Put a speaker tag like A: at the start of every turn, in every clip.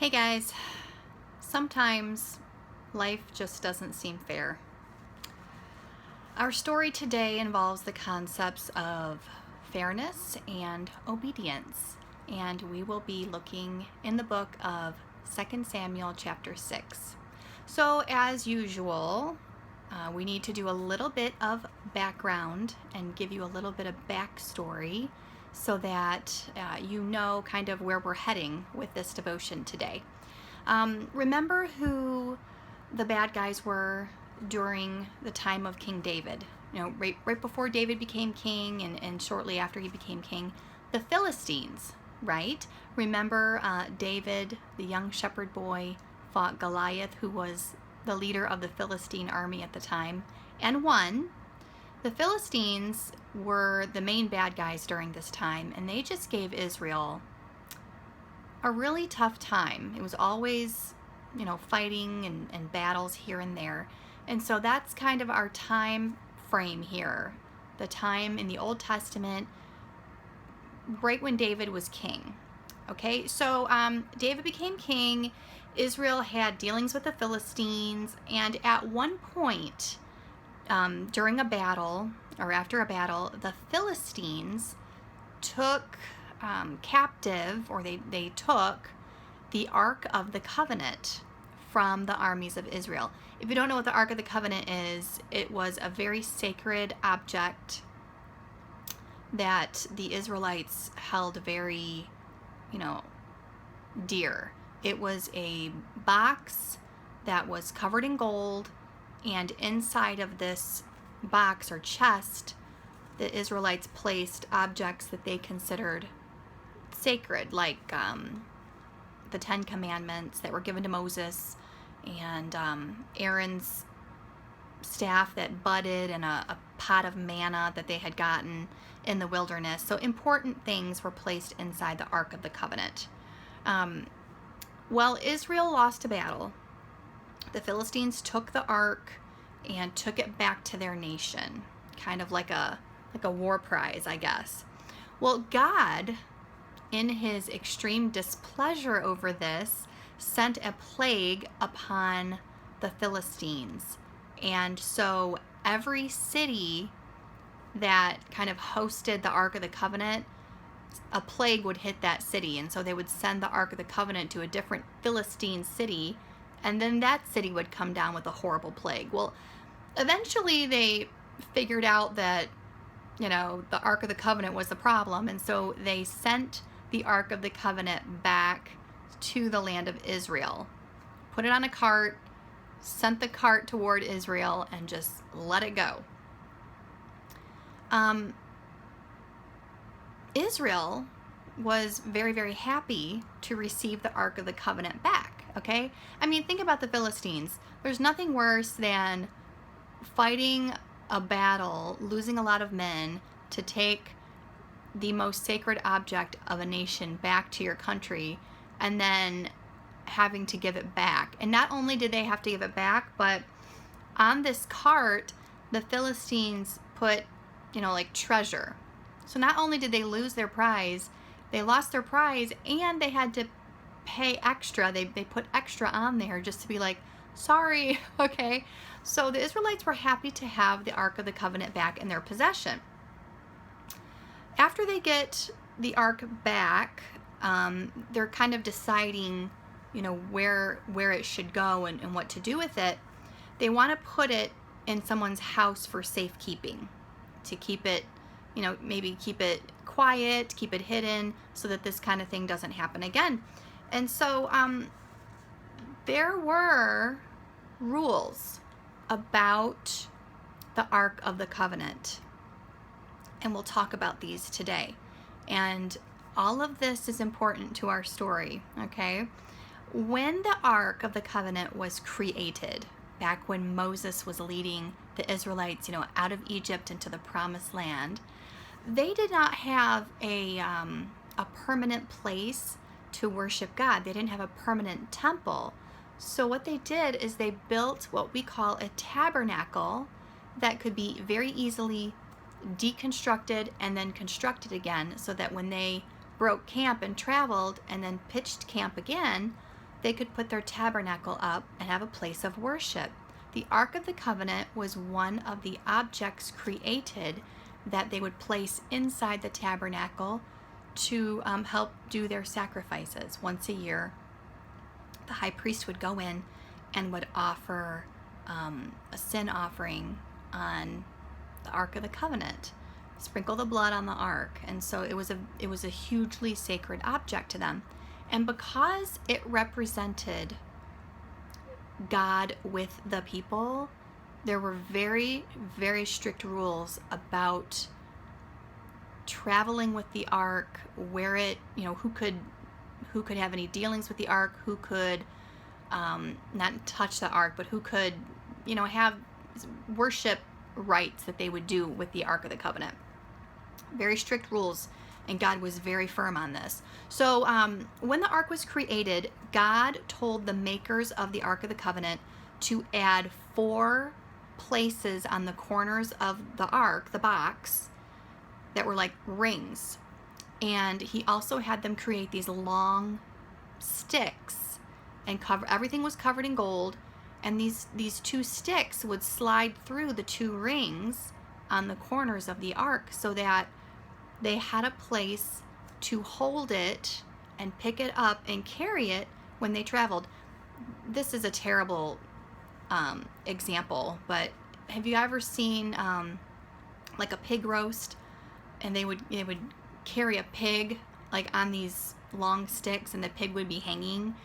A: Hey guys, sometimes life just doesn't seem fair. Our story today involves the concepts of fairness and obedience, and we will be looking in the book of 2 Samuel chapter 6. So as usual, we need to do a little bit of background and give you a little bit of backstory so that you know kind of where we're heading with this devotion today. Remember who the bad guys were during the time of King David. Right before David became king and shortly after he became king, the Philistines, right? Remember David, the young shepherd boy, fought Goliath, who was the leader of the Philistine army at the time, and won. The Philistines were the main bad guys during this time, and they just gave Israel a really tough time. It was always, fighting and battles here and there. And so that's kind of our time frame here. The time in the Old Testament, right when David was king. Okay, so David became king. Israel had dealings with the Philistines, and at one point during a battle or after a battle, the Philistines took captive, or they took the Ark of the Covenant from the armies of Israel. If you don't know what the Ark of the Covenant is, it was a very sacred object that the Israelites held very, dear. It was a box that was covered in gold, and inside of this box or chest, the Israelites placed objects that they considered sacred, like the 10 Commandments that were given to Moses, and Aaron's staff that budded, and a pot of manna that they had gotten in the wilderness. So important things were placed inside the Ark of the Covenant. Well, Israel lost a battle. The Philistines took the Ark and took it back to their nation, kind of like a war prize, I guess. Well, God, in his extreme displeasure over this, sent a plague upon the Philistines. And so every city that kind of hosted the Ark of the Covenant, a plague would hit that city. And so they would send the Ark of the Covenant to a different Philistine city, and then that city would come down with a horrible plague. Well, eventually they figured out that, the Ark of the Covenant was the problem, and so they sent the Ark of the Covenant back to the land of Israel, put it on a cart, sent the cart toward Israel, and just let it go. Israel was very, very happy to receive the Ark of the Covenant back, okay? I mean, think about the Philistines. There's nothing worse than fighting a battle, losing a lot of men, to take the most sacred object of a nation back to your country and then having to give it back. And not only did they have to give it back, but on this cart, the Philistines put, treasure. So not only did they lose their prize, they lost their prize, and they had to pay extra. They put extra on there just to be like, sorry, okay? So the Israelites were happy to have the Ark of the Covenant back in their possession. After they get the Ark back, they're kind of deciding, where it should go and what to do with it. They want to put it in someone's house for safekeeping, to keep it, maybe keep it quiet, keep it hidden, so that this kind of thing doesn't happen again. And so there were rules about the Ark of the Covenant, and we'll talk about these today. And all of this is important to our story, okay? When the Ark of the Covenant was created, back when Moses was leading the Israelites, out of Egypt into the Promised Land, they did not have a permanent place to worship God. They didn't have a permanent temple. So what they did is they built what we call a tabernacle that could be very easily deconstructed and then constructed again, so that when they broke camp and traveled and then pitched camp again, they could put their tabernacle up and have a place of worship. The Ark of the Covenant was one of the objects created that they would place inside the tabernacle to help do their sacrifices. Once a year, the high priest would go in and would offer a sin offering on the Ark of the Covenant, sprinkle the blood on the Ark. And so it was a hugely sacred object to them. And because it represented God with the people, there were very, very strict rules about traveling with the Ark, where it, who could have any dealings with the Ark, who could not touch the Ark, but who could, have worship rites that they would do with the Ark of the Covenant. Very strict rules, and God was very firm on this. So when the Ark was created, God told the makers of the Ark of the Covenant to add 4 places on the corners of the Ark, the box, that were like rings. And he also had them create these long sticks, and everything was covered in gold, and these 2 sticks would slide through the 2 rings on the corners of the Ark, so that they had a place to hold it and pick it up and carry it when they traveled. This is a terrible example, but have you ever seen like a pig roast, and they would carry a pig like on these long sticks, and the pig would be hanging?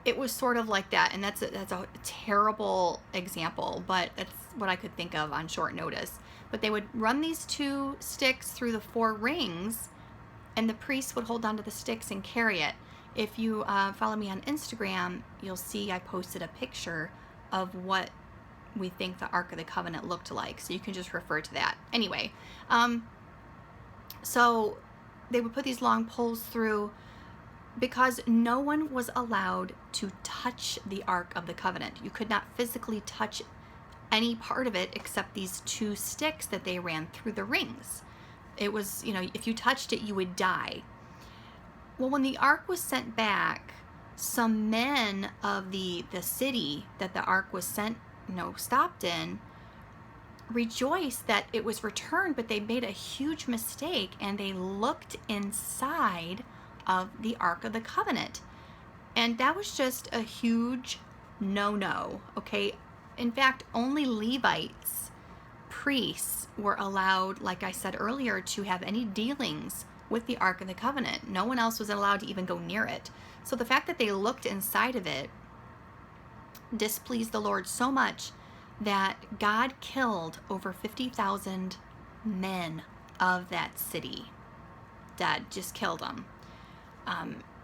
A: It was sort of like that, and that's a terrible example, but that's what I could think of on short notice. But they would run these 2 sticks through the 4 rings, and the priest would hold onto the sticks and carry it. If you follow me on Instagram, you'll see I posted a picture of what we think the Ark of the Covenant looked like, so you can just refer to that. Anyway, so they would put these long poles through, because no one was allowed to touch the Ark of the Covenant. You could not physically touch any part of it except these 2 sticks that they ran through the rings. It was, if you touched it, you would die. Well, when the Ark was sent back, some men of the city that the Ark was stopped in, rejoiced that it was returned, but they made a huge mistake, and they looked inside of the Ark of the Covenant. And that was just a huge no-no, okay? In fact, only Levites, priests, were allowed, like I said earlier, to have any dealings with the Ark of the Covenant. No one else was allowed to even go near it. So the fact that they looked inside of it displeased the Lord so much that God killed over 50,000 men of that city. Dead, just killed them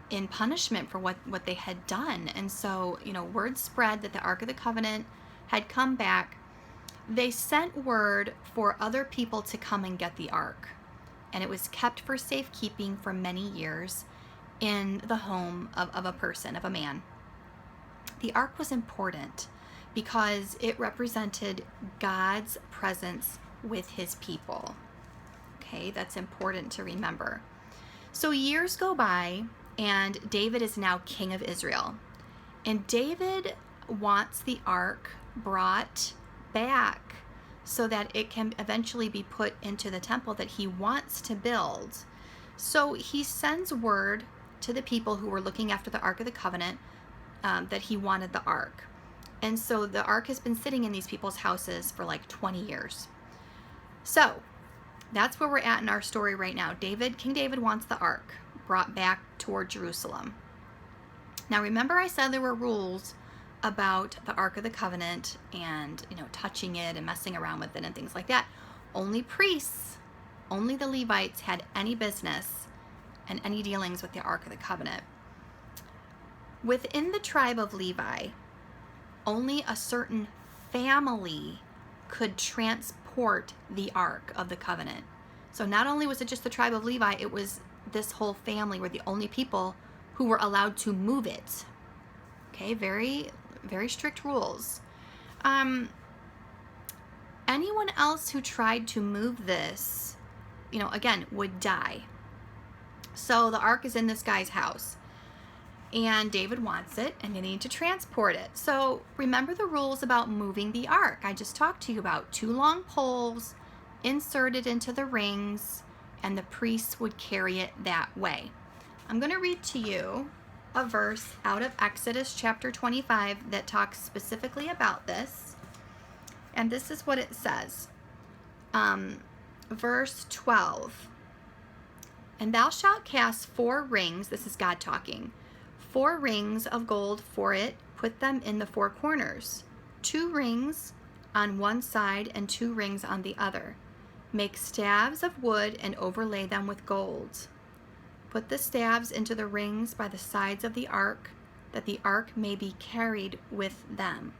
A: in punishment for what they had done. And so, word spread that the Ark of the Covenant had come back. They sent word for other people to come and get the Ark, and it was kept for safekeeping for many years in the home of a person, of a man. The Ark was important because it represented God's presence with his people. Okay, that's important to remember. So years go by, and David is now king of Israel. And David wants the Ark brought back so that it can eventually be put into the temple that he wants to build. So he sends word to the people who were looking after the Ark of the Covenant that he wanted the Ark. And so the Ark has been sitting in these people's houses for like 20 years. So that's where we're at in our story right now. King David wants the Ark brought back toward Jerusalem. Now remember, I said there were rules about the Ark of the Covenant and, touching it and messing around with it and things like that. Only priests, only the Levites had any business and any dealings with the Ark of the Covenant. Within the tribe of Levi, only a certain family could transport the Ark of the Covenant. So not only was it just the tribe of Levi, it was this whole family were the only people who were allowed to move it. Okay, very, very strict rules. Anyone else who tried to move this, again, would die. So the Ark is in this guy's house, and David wants it, and they need to transport it. So remember the rules about moving the ark. I just talked to you about 2 long poles inserted into the rings, and the priests would carry it that way. I'm going to read to you a verse out of Exodus chapter 25 that talks specifically about this. And this is what it says. Verse 12. And thou shalt cast 4 rings, this is God talking, 4 rings of gold for it, put them in the 4 corners, 2 rings on one side and 2 rings on the other. Make staves of wood and overlay them with gold. Put the staves into the rings by the sides of the ark, that the ark may be carried with them.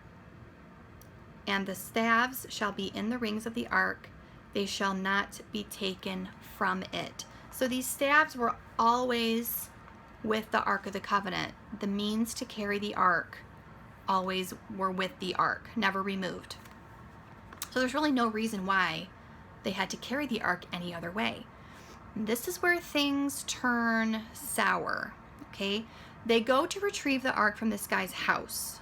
A: And the staves shall be in the rings of the ark, they shall not be taken from it. So these staves were always with the Ark of the Covenant. The means to carry the ark always were with the ark, never removed. So there's really no reason why they had to carry the ark any other way. This is where things turn sour, okay? They go to retrieve the ark from this guy's house.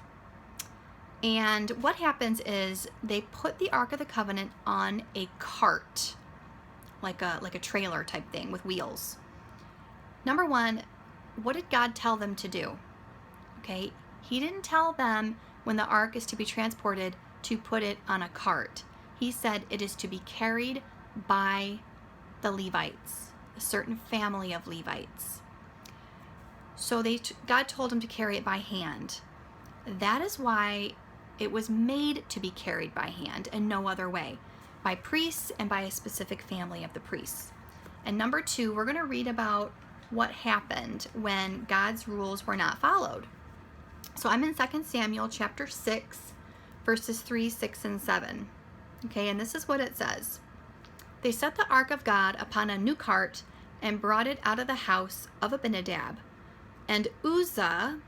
A: And what happens is they put the Ark of the Covenant on a cart, like a trailer type thing with wheels. Number one, what did God tell them to do? Okay, He didn't tell them when the ark is to be transported to put it on a cart. He said it is to be carried by the Levites, a certain family of Levites. So God told him to carry it by hand. That is why it was made to be carried by hand and no other way, by priests and by a specific family of the priests. And number 2, we're going to read about what happened when God's rules were not followed. So I'm in 2 Samuel chapter 6, verses 3, 6, and 7. Okay, and this is what it says. They set the ark of God upon a new cart and brought it out of the house of Abinadab. And Uzzah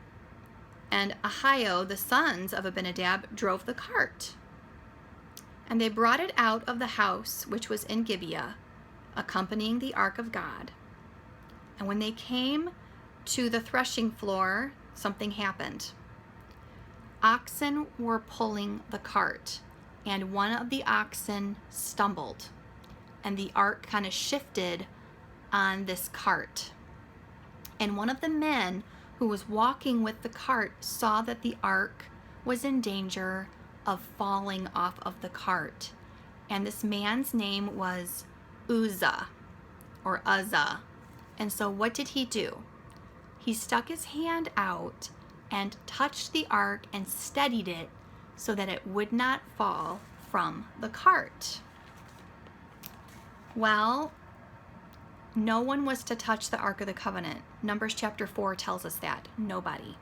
A: and Ahio, the sons of Abinadab, drove the cart. And they brought it out of the house which was in Gibeah, accompanying the ark of God. And when they came to the threshing floor, something happened. Oxen were pulling the cart, and one of the oxen stumbled, and the ark kind of shifted on this cart. And one of the men who was walking with the cart saw that the ark was in danger of falling off of the cart. And this man's name was Uzzah, or Uzzah. And so what did he do? He stuck his hand out and touched the ark and steadied it so that it would not fall from the cart. Well, no one was to touch the Ark of the Covenant. Numbers chapter 4 tells us that. Nobody.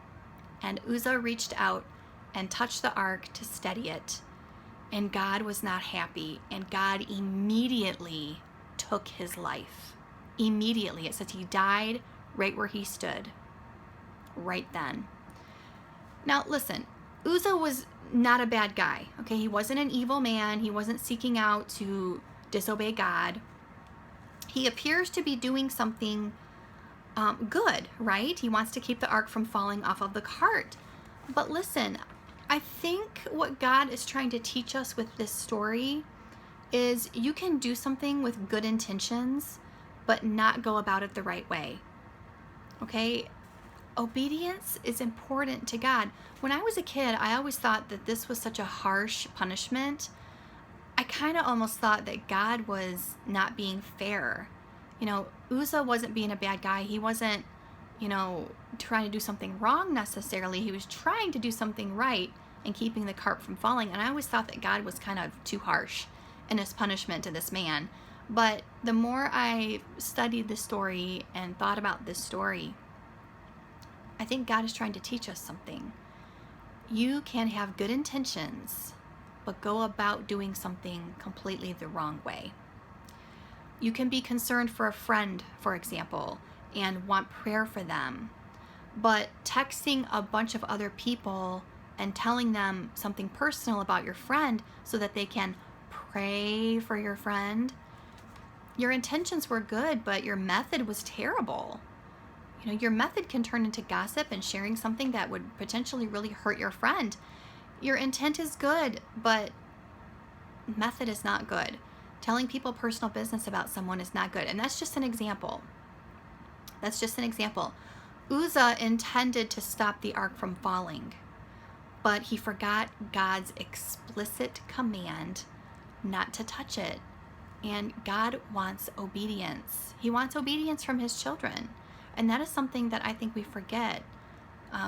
A: And Uzzah reached out and touched the ark to steady it. And God was not happy. And God immediately took his life. Immediately. It says he died right where he stood. Right then. Now listen, Uzzah was not a bad guy. Okay, he wasn't an evil man. He wasn't seeking out to disobey God. He appears to be doing something good, right? He wants to keep the ark from falling off of the cart. But listen, I think what God is trying to teach us with this story is you can do something with good intentions, but not go about it the right way. Okay? Obedience is important to God. When I was a kid, I always thought that this was such a harsh punishment. I kind of almost thought that God was not being fair. You know, Uzzah wasn't being a bad guy. He wasn't, trying to do something wrong necessarily. He was trying to do something right and keeping the cart from falling. And I always thought that God was kind of too harsh in his punishment to this man. But the more I studied this story and thought about this story, I think God is trying to teach us something. You can have good intentions, but go about doing something completely the wrong way. You can be concerned for a friend, for example, and want prayer for them, but texting a bunch of other people and telling them something personal about your friend so that they can pray for your friend, your intentions were good, but your method was terrible. Your method can turn into gossip and sharing something that would potentially really hurt your friend. Your intent is good, but method is not good. Telling people personal business about someone is not good. And that's just an example. That's just an example. Uzzah intended to stop the ark from falling, but he forgot God's explicit command not to touch it. And God wants obedience. He wants obedience from his children. And that is something that I think we forget.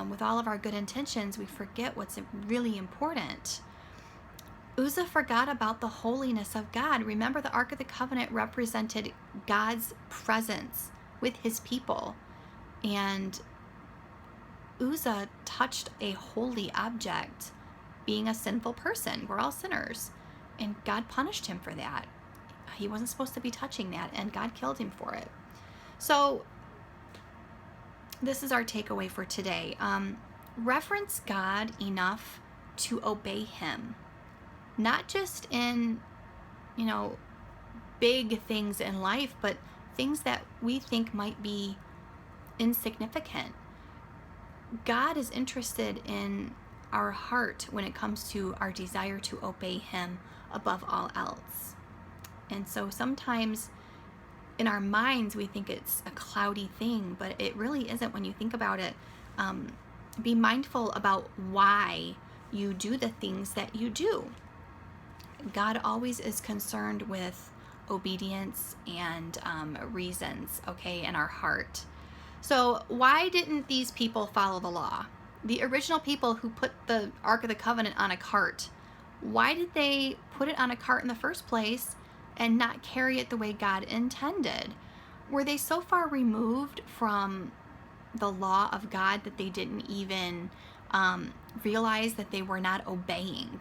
A: With all of our good intentions, we forget what's really important. Uzzah forgot about the holiness of God. Remember, the Ark of the Covenant represented God's presence with his people. And Uzzah touched a holy object, being a sinful person. We're all sinners. And God punished him for that. He wasn't supposed to be touching that, and God killed him for it. So this is our takeaway for today. Reverence God enough to obey him. Not just in, big things in life, but things that we think might be insignificant. God is interested in our heart when it comes to our desire to obey him above all else. And so sometimes in our minds we think it's a cloudy thing, but it really isn't when you think about it. Be mindful about why you do the things that you do. God always is concerned with obedience and reasons, in our heart. So why didn't these people follow the law? The original people who put the Ark of the Covenant on a cart, why did they put it on a cart in the first place and not carry it the way God intended? Were they so far removed from the law of God that they didn't even realize that they were not obeying?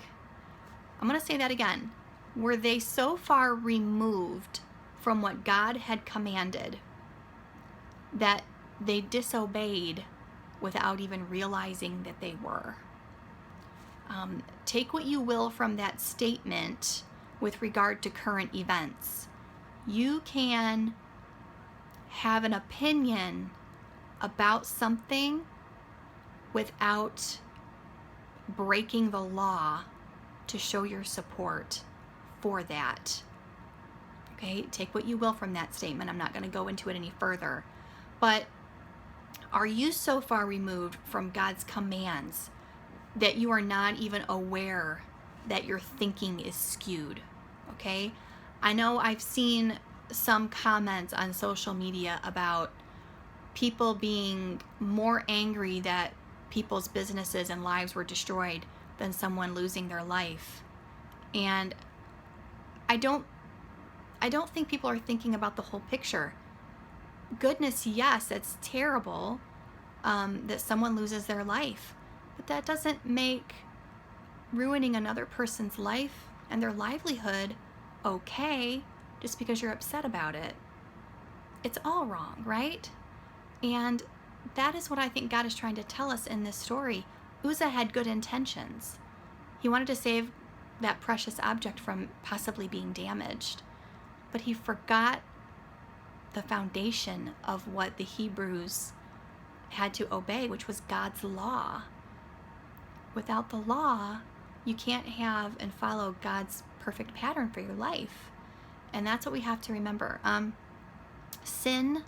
A: I'm going to say that again. Were they so far removed from what God had commanded that they disobeyed without even realizing that they were? Take what you will from that statement with regard to current events. You can have an opinion about something without breaking the law to show your support for that. Okay, take what you will from that statement. I'm not going to go into it any further. But are you so far removed from God's commands that you are not even aware that your thinking is skewed? Okay, I know I've seen some comments on social media about people being more angry that people's businesses and lives were destroyed than someone losing their life. And I don't think people are thinking about the whole picture. Goodness, yes, it's terrible that someone loses their life, but that doesn't make ruining another person's life and their livelihood okay just because you're upset about it. It's all wrong, right? And that is what I think God is trying to tell us in this story. Uzzah had good intentions. He wanted to save that precious object from possibly being damaged, but he forgot the foundation of what the Hebrews had to obey, which was God's law. Without the law, you can't have and follow God's perfect pattern for your life. And that's what we have to remember. Sin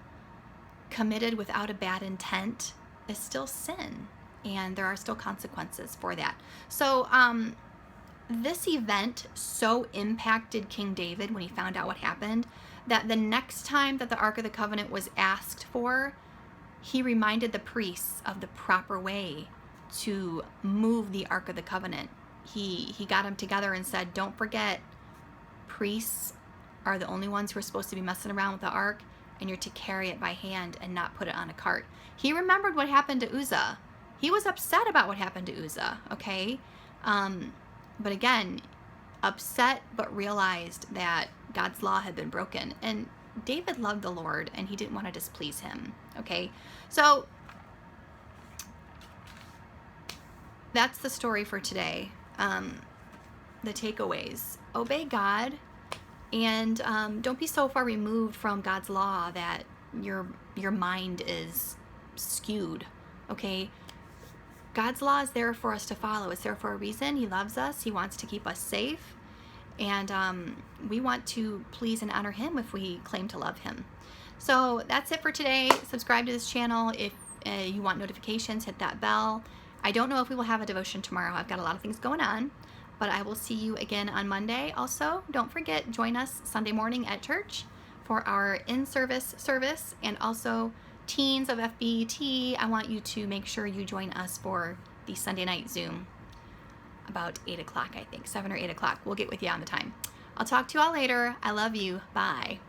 A: committed without a bad intent is still sin, and there are still consequences for that. So this event so impacted King David when he found out what happened that the next time that the Ark of the Covenant was asked for, he reminded the priests of the proper way to move the Ark of the Covenant. He got them together and said, don't forget, priests are the only ones who are supposed to be messing around with the Ark, and you're to carry it by hand and not put it on a cart. He remembered what happened to Uzzah. He was upset about what happened to Uzzah, okay? But again, upset but realized that God's law had been broken. And David loved the Lord, and he didn't want to displease him, okay? So that's the story for today. The takeaways. Obey God, and don't be so far removed from God's law that your mind is skewed, okay? God's law is there for us to follow. It's there for a reason. He loves us. He wants to keep us safe. And we want to please and honor him if we claim to love him. So that's it for today. Subscribe to this channel. If you want notifications, hit that bell. I don't know if we will have a devotion tomorrow. I've got a lot of things going on. But I will see you again on Monday. Also, don't forget, join us Sunday morning at church for our in-service service. And also, teens of FBET, I want you to make sure you join us for the Sunday night Zoom. About 8 o'clock, I think. 7 or 8 o'clock. We'll get with you on the time. I'll talk to you all later. I love you. Bye.